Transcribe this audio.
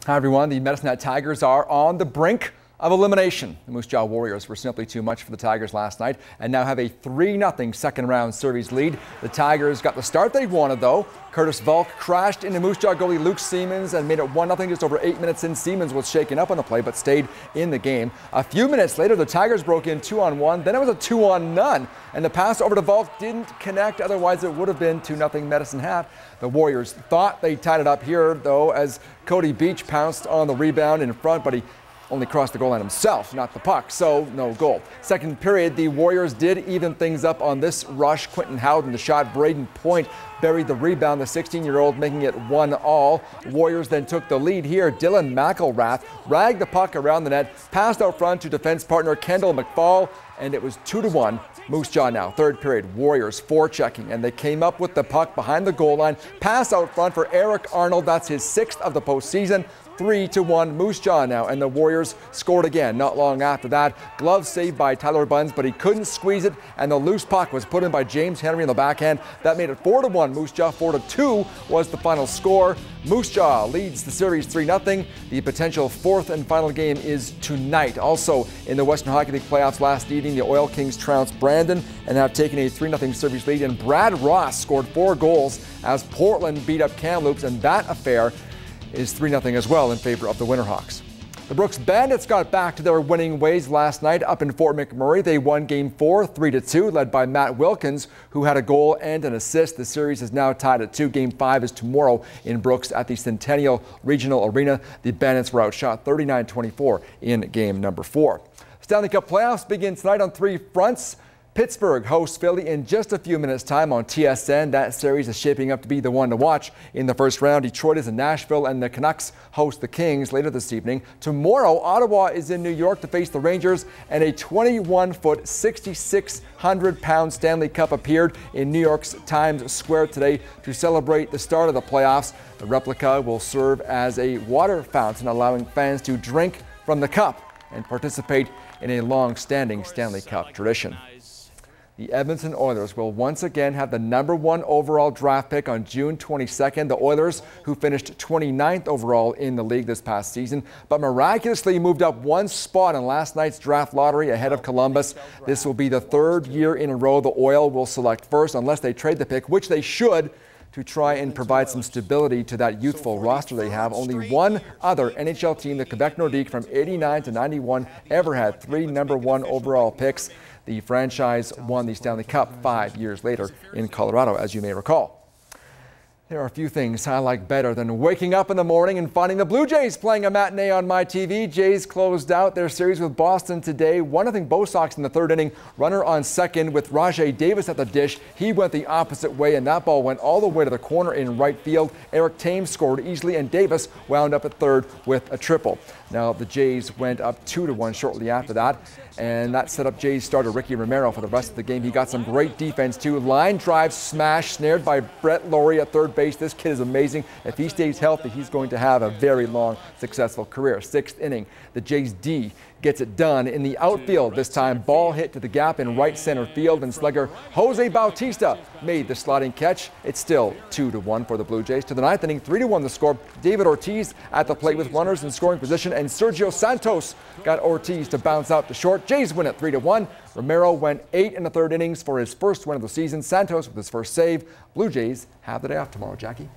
Hi everyone, the Medicine Hat Tigers are on the brink of elimination. The Moose Jaw Warriors were simply too much for the Tigers last night and now have a 3-0 second round series lead. The Tigers got the start they wanted though. Curtis Volk crashed into Moose Jaw goalie Luke Siemens and made it 1-0 just over 8 minutes in. Siemens was shaken up on the play but stayed in the game. A few minutes later the Tigers broke in 2-on-1, then it was a 2-on-none and the pass over to Volk didn't connect, otherwise it would have been 2-0 Medicine Hat. The Warriors thought they tied it up here though as Cody Beach pounced on the rebound in front, but he only crossed the goal line himself, not the puck, so no goal. Second period, the Warriors did even things up on this rush. Quentin Howden, the shot, Braden Point buried the rebound, the 16-year-old making it 1-all. Warriors then took the lead here. Dylan McElrath ragged the puck around the net, passed out front to defense partner Kendall McFall, and it was 2-1. Moose Jaw now. Third period, Warriors forechecking, and they came up with the puck behind the goal line. Pass out front for Eric Arnold. That's his 6th of the postseason. 3-1 Moose Jaw now, and the Warriors scored again not long after that. Glove saved by Tyler Bunz, but he couldn't squeeze it, and the loose puck was put in by James Henry in the backhand. That made it 4-1 Moose Jaw. 4-2 was the final score. Moose Jaw leads the series 3-0. The potential fourth and final game is tonight. Also in the Western Hockey League playoffs last evening, the Oil Kings trounced Brandon and have taken a 3-0 series lead, and Brad Ross scored 4 goals as Portland beat up Kamloops, and that affair is 3-0 as well in favor of the Winterhawks. The Brooks Bandits got back to their winning ways last night up in Fort McMurray. They won Game 4 3-2, led by Matt Wilkins, who had a goal and an assist. The series is now tied at 2. Game 5 is tomorrow in Brooks at the Centennial Regional Arena. The Bandits were outshot 39-24 in Game number 4. Stanley Cup playoffs begin tonight on 3 fronts. Pittsburgh hosts Philly in just a few minutes' time on TSN. That series is shaping up to be the one to watch. In the first round, Detroit is in Nashville and the Canucks host the Kings later this evening. Tomorrow, Ottawa is in New York to face the Rangers, and a 21-foot, 6,600-pound Stanley Cup appeared in New York's Times Square today to celebrate the start of the playoffs. The replica will serve as a water fountain, allowing fans to drink from the cup and participate in a long-standing Stanley Cup tradition. The Edmonton Oilers will once again have the #1 overall draft pick on June 22nd. The Oilers, who finished 29th overall in the league this past season, but miraculously moved up 1 spot in last night's draft lottery ahead of Columbus. This will be the 3rd year in a row the Oil will select first unless they trade the pick, which they should, to try and provide some stability to that youthful roster they have. Only one other NHL team, the Quebec Nordique, from 89 to 91, ever had 3 #1 overall picks. The franchise won the Stanley Cup 5 years later in Colorado, as you may recall. There are a few things I like better than waking up in the morning and finding the Blue Jays playing a matinee on my TV. Jays closed out their series with Boston today. 1-0 Bo Sox in the 3rd inning. Runner on second with Rajay Davis at the dish. He went the opposite way, and that ball went all the way to the corner in right field. Eric Thames scored easily, and Davis wound up at 3rd with a triple. Now the Jays went up 2-1 shortly after that, and that set up Jays starter Ricky Romero for the rest of the game. He got some great defense too. Line drive smash snared by Brett Laurie at 3rd base. This kid is amazing. If he stays healthy, he's going to have a very long, successful career. 6th inning, the Jays D gets it done in the outfield. This time, ball hit to the gap in right center field, and slugger Jose Bautista made the sliding catch. It's still 2-1 for the Blue Jays. To the 9th inning, 3-1 the score. David Ortiz at the plate with runners in scoring position, and Sergio Santos got Ortiz to bounce out to short. Jays win it 3-1. Romero went 8 in the 3rd innings for his first win of the season. Santos with his first save. Blue Jays have the day off tomorrow, Jackie.